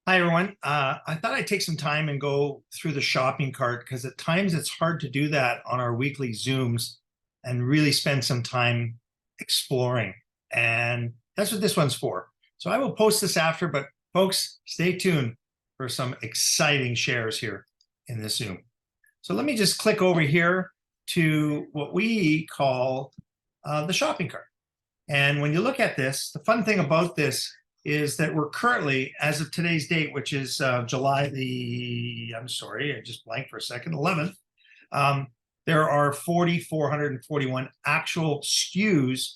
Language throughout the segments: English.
Hi, everyone. I thought I'd take some time and go through the shopping cart because at times it's hard to do that on our weekly Zooms and really spend some time exploring. And that's what this one's for. So I will post this after, but folks, stay tuned for some exciting shares here in this Zoom. So let me just click over here to what we call the shopping cart. And when you look at this, the fun thing about this is that we're currently, as of today's date, which is July I'm sorry, I just blanked for a second, 11th, there are 4,441 actual SKUs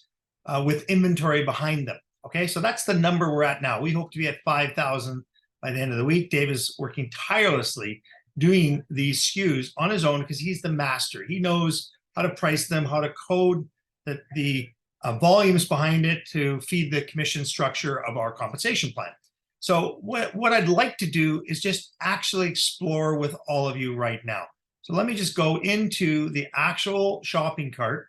with inventory behind them. Okay, so that's the number we're at now. We hope to be at 5,000 by the end of the week. Dave is working tirelessly doing these SKUs on his own because he's the master. He knows how to price them, how to code the volumes behind it to feed the commission structure of our compensation plan. So what I'd like to do is just actually explore with all of you right now. So let me just go into the actual shopping cart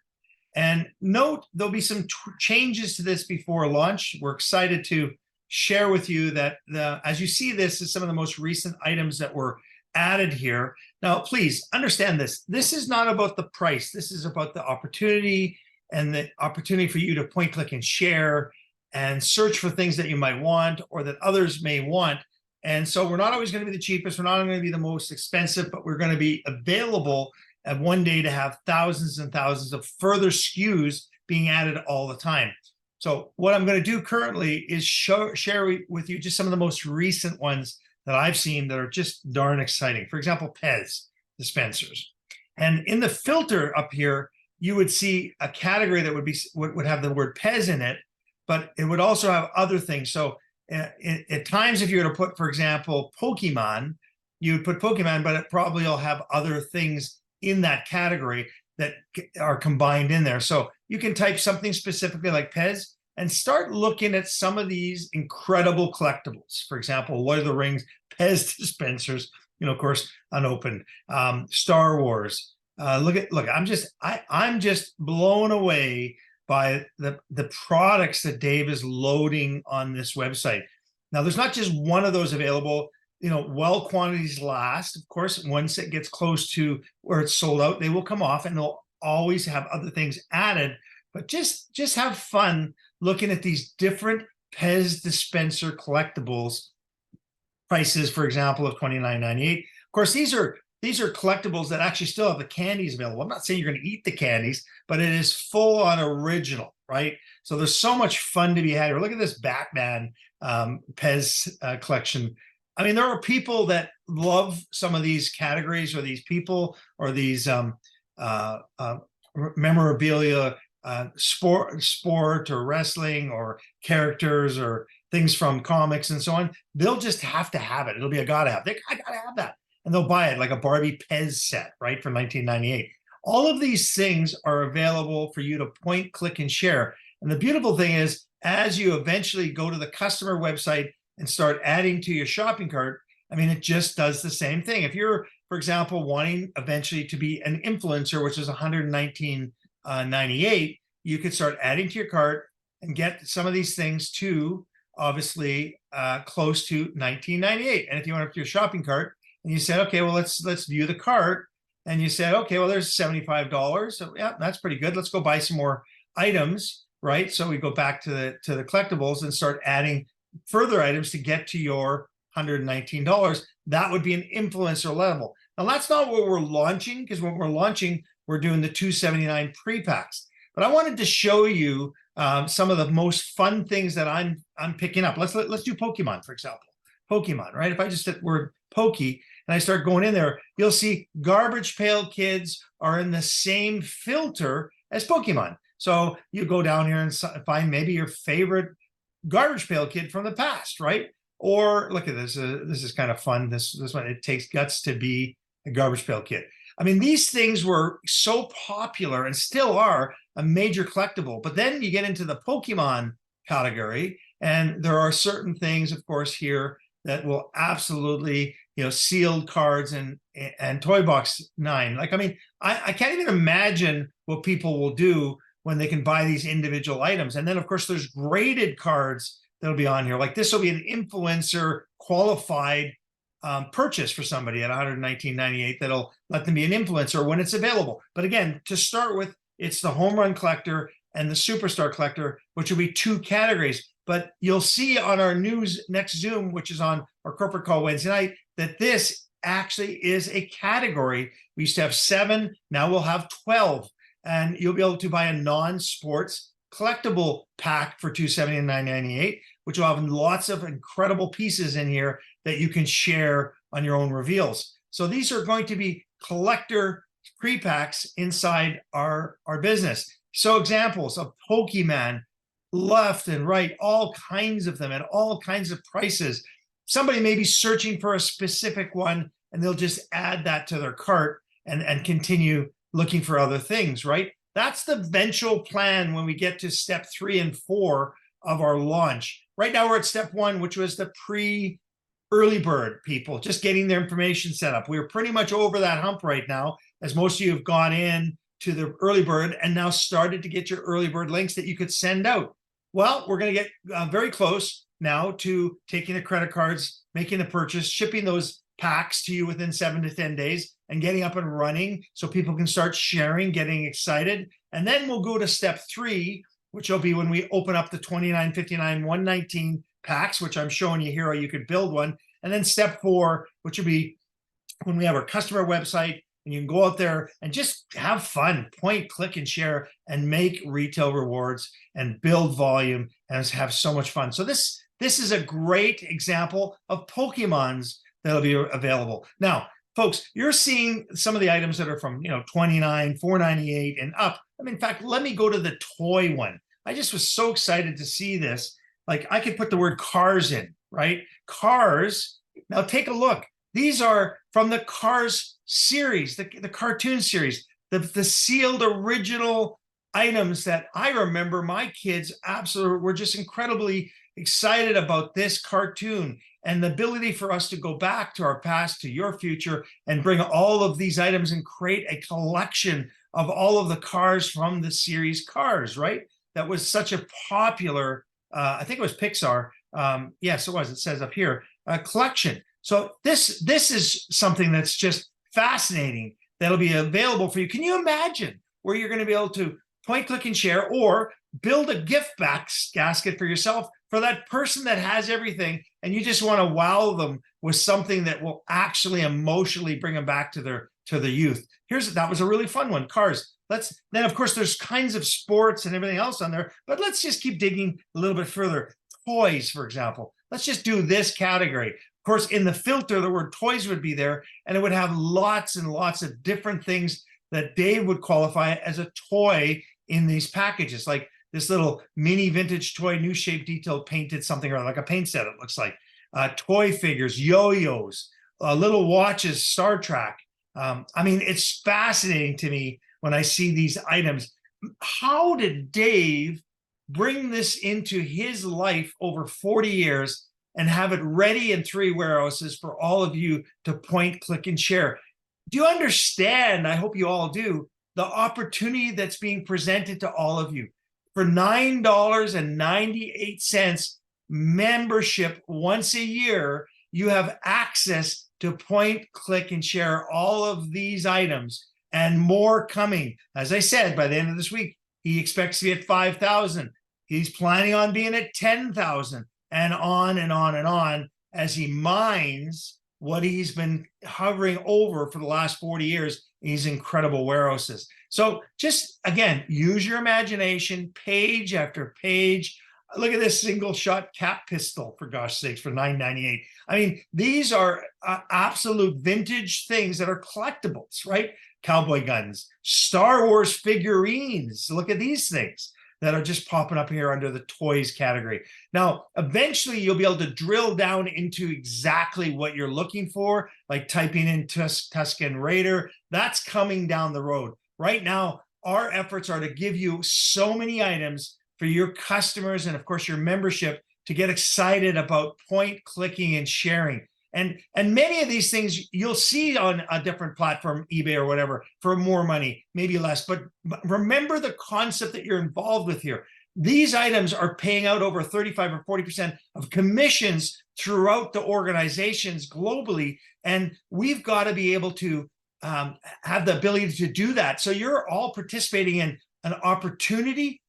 and note there'll be some changes to this before launch. We're excited to share with you that as you see, this is some of the most recent items that were added here. Now, please understand this. This is not about the price. This is about the opportunity and the opportunity for you to point, click, and share and search for things that you might want or that others may want. And so we're not always going to be the cheapest. We're not going to be the most expensive, but we're going to be available at one day to have thousands and thousands of further SKUs being added all the time. So what I'm going to do currently is share with you just some of the most recent ones that I've seen that are just darn exciting. For example, Pez dispensers. And in the filter up here, you would see a category that would have the word Pez in it, but it would also have other things. So at times, if you were to put, for example, Pokemon, you would put Pokemon, but it probably will have other things in that category that are combined in there. So you can type something specifically like Pez and start looking at some of these incredible collectibles. For example, Lord of the Rings, Pez dispensers, of course, unopened. Star Wars. I'm just blown away by the products that Dave is loading on this website. Now, there's not just one of those available. While quantities last, of course, once it gets close to where it's sold out, they will come off and they'll always have other things added. But just have fun looking at these different Pez dispenser collectibles prices, for example, of $29.98. Of course, these are collectibles that actually still have the candies available. I'm not saying you're going to eat the candies, but it is full on original, right? So there's so much fun to be had here. Look at this Batman Pez collection. I mean, there are people that love some of these categories or these people or these memorabilia, sport or wrestling or characters or things from comics and so on. They'll just have to have it. It'll be a gotta have. I gotta have that. And they'll buy it like a Barbie Pez set, right, from 1998. All of these things are available for you to point, click, and share. And the beautiful thing is, as you eventually go to the customer website and start adding to your shopping cart, I mean, it just does the same thing. If you're, for example, wanting eventually to be an influencer, which is $119.98, you could start adding to your cart and get some of these things to obviously close to $19.98. And if you went up to your shopping cart and you said, okay, well, let's view the cart, and you said, okay, well, there's $75. So yeah, that's pretty good. Let's go buy some more items, right? So we go back to the collectibles and start adding further items to get to your $119. That would be an influencer level. Now, that's not what we're launching, because when we're launching, we're doing the $279 pre-packs. But I wanted to show you some of the most fun things that I'm picking up. Let's do Pokemon, for example. Pokemon, right? If I just hit word Pokey and I start going in there, you'll see Garbage Pail Kids are in the same filter as Pokemon. So you go down here and find maybe your favorite Garbage Pail Kid from the past, right? Or look at this. This is kind of fun. This one, it takes guts to be a Garbage Pail Kid. I mean, these things were so popular and still are a major collectible. But then you get into the Pokemon category, and there are certain things, of course, here that will absolutely, sealed cards and Toy Box 9. Like, I mean, I can't even imagine what people will do when they can buy these individual items. And then, of course, there's graded cards that'll be on here. Like this will be an influencer qualified purchase for somebody at $119.98 that'll let them be an influencer when it's available. But again, to start with, it's the home run collector and the superstar collector, which will be two categories. But you'll see on our next Zoom, which is on our corporate call Wednesday night, that this actually is a category. We used to have 7, now we'll have 12. And you'll be able to buy a non-sports collectible pack for $279.98, which will have lots of incredible pieces in here that you can share on your own reveals. So these are going to be collector pre-packs inside our business. So examples of Pokemon, left and right, all kinds of them at all kinds of prices. Somebody may be searching for a specific one and they'll just add that to their cart and continue looking for other things, right? That's the eventual plan when we get to step 3 and 4 of our launch. Right now we're at step 1, which was the early bird people, just getting their information set up. We're pretty much over that hump right now, as most of you have gone in to the early bird and now started to get your early bird links that you could send out. Well, we're going to get very close now to taking the credit cards, making the purchase, shipping those packs to you within 7 to 10 days and getting up and running so people can start sharing, getting excited. And then we'll go to step 3, which will be when we open up the $29, $59, $119 packs, which I'm showing you here how you could build one. And then step 4, which will be when we have our customer website and you can go out there and just have fun, point, click, and share and make retail rewards and build volume and have so much fun. So this is a great example of Pokemons that'll be available. Now, folks, you're seeing some of the items that are from, $29, $4.98 and up. I mean, in fact, let me go to the toy one. I just was so excited to see this. Like, I could put the word cars in, right? Cars. Now take a look. These are from the Cars series, the cartoon series, the sealed original items that I remember my kids absolutely were just incredibly excited about this cartoon and the ability for us to go back to our past, to your future, and bring all of these items and create a collection of all of the cars from the series Cars, right? That was such a popular, I think it was Pixar. Yes, it was. It says up here, collection. So this is something that's just fascinating that'll be available for you. Can you imagine where you're going to be able to point, click, and share, or build a gift basket for yourself for that person that has everything, and you just want to wow them with something that will actually emotionally bring them back to their youth. That was a really fun one, Cars. Then of course there's kinds of sports and everything else on there, but let's just keep digging a little bit further. Toys, for example. Let's just do this category. Of course, in the filter, the word toys would be there, and it would have lots and lots of different things that Dave would qualify as a toy in these packages, like this little mini vintage toy, new shape, detailed, painted something, or like a paint set, it looks like. Toy figures, yo-yos, little watches, Star Trek. I mean, it's fascinating to me when I see these items. How did Dave bring this into his life over 40 years and have it ready in 3 warehouses for all of you to point, click, and share? Do you understand? I hope you all do. The opportunity that's being presented to all of you. For $9.98 membership once a year, you have access to point, click, and share all of these items and more coming. As I said, by the end of this week, he expects to be at 5,000. He's planning on being at 10,000 and on and on and on as he mines what he's been hovering over for the last 40 years in these incredible warehouses. So just, again, use your imagination, page after page. Look at this single shot cap pistol, for gosh sakes, for $9.98. I mean, these are absolute vintage things that are collectibles, right? Cowboy guns, Star Wars figurines. Look at these things that are just popping up here under the toys category. Now, eventually you'll be able to drill down into exactly what you're looking for, like typing in Tuscan Raider. That's coming down the road. Right now, our efforts are to give you so many items for your customers and, of course, your membership to get excited about point, clicking, and sharing. And many of these things you'll see on a different platform, eBay or whatever, for more money, maybe less. But remember the concept that you're involved with here. These items are paying out over 35 or 40% of commissions throughout the organizations globally. And we've got to be able to have the ability to do that. So you're all participating in an opportunity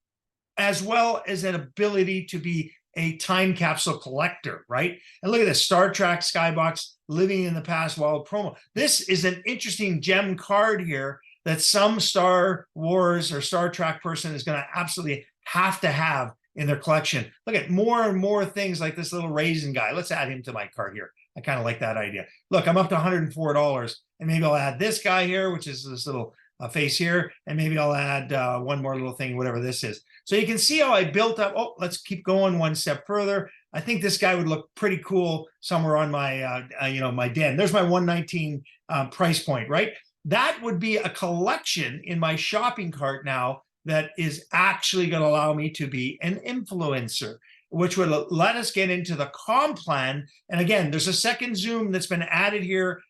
as well as an ability to be a time capsule collector, right? And look at this, Star Trek Skybox, Living in the Past Wild promo. This is an interesting gem card here that some Star Wars or Star Trek person is going to absolutely have to have in their collection. Look at more and more things like this little raisin guy. Let's add him to my card here. I kind of like that idea. Look, I'm up to $104, and maybe I'll add this guy here, which is this little face here, and maybe I'll add one more little thing, whatever this is. So you can see how I built up. Oh, let's keep going one step further. I think this guy would look pretty cool somewhere on my, my den. There's my 119 price point, right? That would be a collection in my shopping cart now that is actually going to allow me to be an influencer, which would let us get into the comp plan. And again, there's a second Zoom that's been added here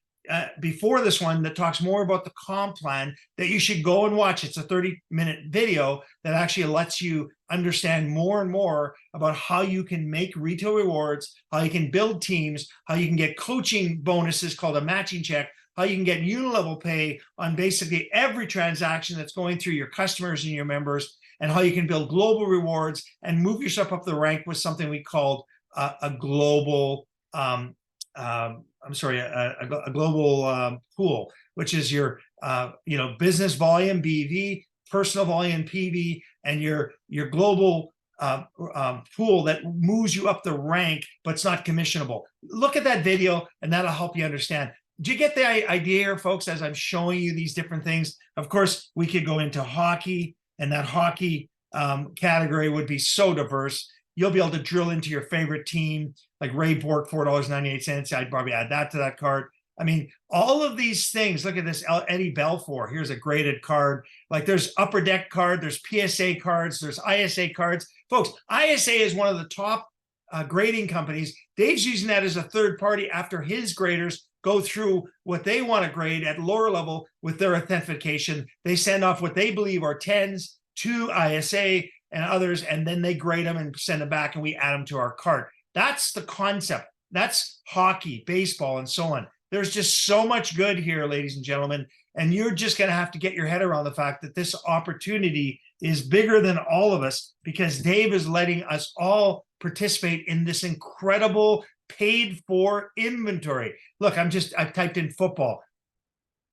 before this one that talks more about the comp plan that you should go and watch. It's a 30-minute video that actually lets you understand more and more about how you can make retail rewards, how you can build teams, how you can get coaching bonuses called a matching check, how you can get unilevel pay on basically every transaction that's going through your customers and your members, and how you can build global rewards and move yourself up the rank with something we called a global a global pool, which is your business volume BV, personal volume PV, and your global pool that moves you up the rank, but it's not commissionable. Look at that video, and that'll help you understand. Do you get the idea here, folks, as I'm showing you these different things? Of course, we could go into hockey, and that hockey category would be so diverse. You'll be able to drill into your favorite team, like Ray Bork, $4.98. I'd probably add that to that card. I mean, all of these things. Look at this Eddie Belfour. Here's a graded card. Like there's Upper Deck card, there's PSA cards, there's ISA cards. Folks, ISA is one of the top grading companies. Dave's using that as a third party after his graders go through what they want to grade at lower level with their authentication. They send off what they believe are 10s to ISA and others, and then they grade them and send them back, and we add them to our cart. That's the concept. That's hockey, baseball, and so on. There's just so much good here, ladies and gentlemen, and you're just going to have to get your head around the fact that this opportunity is bigger than all of us, because Dave is letting us all participate in this incredible paid-for inventory. Look, I've typed in football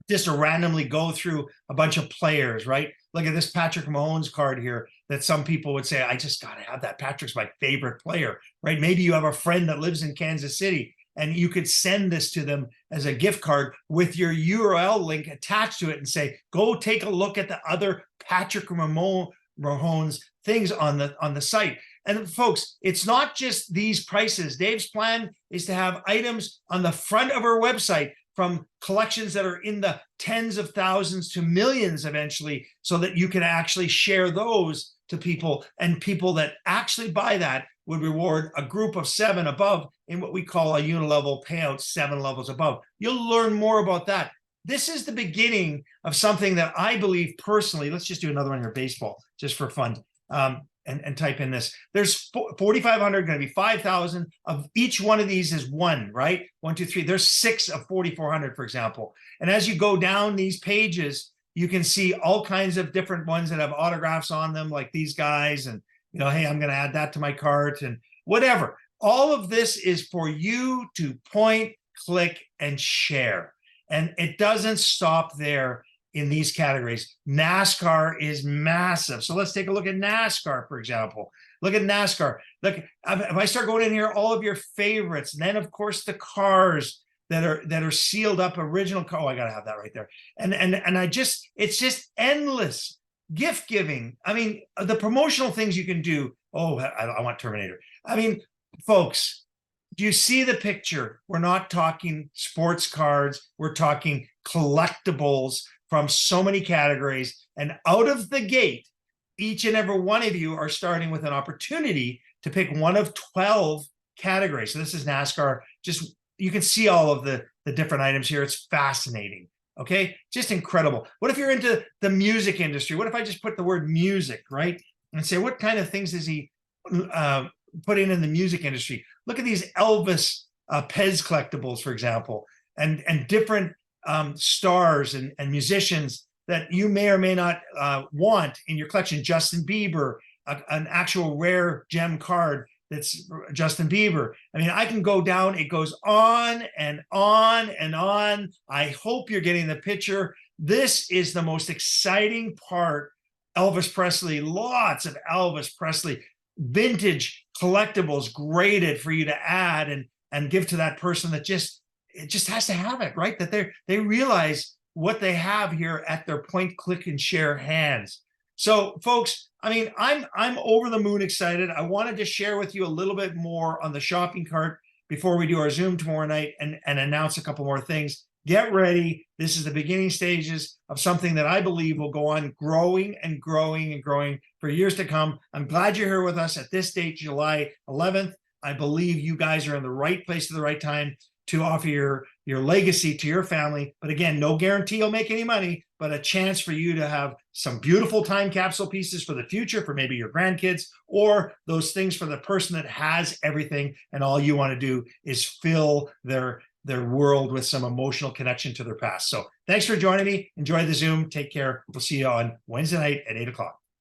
just to randomly go through a bunch of players, right? Look at this Patrick Mahomes card here that some people would say, I just got to have that. Patrick's my favorite player, right? Maybe you have a friend that lives in Kansas City, and you could send this to them as a gift card with your URL link attached to it and say, go take a look at the other Patrick Mahomes things on the site. And folks, it's not just these prices. Dave's plan is to have items on the front of our website from collections that are in the tens of thousands to millions eventually, so that you can actually share those to people, and people that actually buy that would reward a group of 7 above in what we call a unilevel payout, 7 levels above. You'll learn more about that. This is the beginning of something that I believe personally. Let's just do another one here, baseball, just for fun. And type in this. There's 4,500, going to be 5,000 of each one of these is one, right? 1, 2, 3. There's 6 of 4,400, for example. And as you go down these pages, you can see all kinds of different ones that have autographs on them, like these guys. And, hey, I'm going to add that to my cart and whatever. All of this is for you to point, click, and share. And it doesn't stop there. In these categories, NASCAR is massive. So let's take a look at NASCAR, for example. Look at NASCAR. Look, if I start going in here, all of your favorites, and then of course the cars that are sealed up, original car. Oh, I gotta have that right there. And it's just endless gift giving. I mean, the promotional things you can do. Oh, I want Terminator. I mean, folks, do you see the picture? We're not talking sports cards. We're talking collectibles from so many categories, and out of the gate, each and every one of you are starting with an opportunity to pick one of 12 categories. So this is NASCAR. Just, you can see all of the different items here. It's fascinating. Okay, just incredible. What if you're into the music industry? What if I just put the word music, right? and say, what kind of things does he put in the music industry? Look at these Elvis Pez collectibles, for example, and different stars and musicians that you may or may not want in your collection. Justin Bieber, an actual rare gem card that's Justin Bieber. I mean, I can go down. It goes on and on and on. I hope you're getting the picture. This is the most exciting part. Elvis Presley, lots of Elvis Presley vintage collectibles graded for you to add and give to that person that just has to have it, right? That they realize what they have here at their point, click, and share hands. So, folks, I mean, I'm over the moon excited. I wanted to share with you a little bit more on the shopping cart before we do our Zoom tomorrow night and announce a couple more things. Get ready. This is the beginning stages of something that I believe will go on growing and growing and growing for years to come. I'm glad you're here with us at this date, July 11th. I believe you guys are in the right place at the right time to offer your legacy to your family. But again, no guarantee you'll make any money, but a chance for you to have some beautiful time capsule pieces for the future, for maybe your grandkids, or those things for the person that has everything and all you want to do is fill their world with some emotional connection to their past. So thanks for joining me. Enjoy the Zoom. Take care. We'll see you on Wednesday night at 8 o'clock.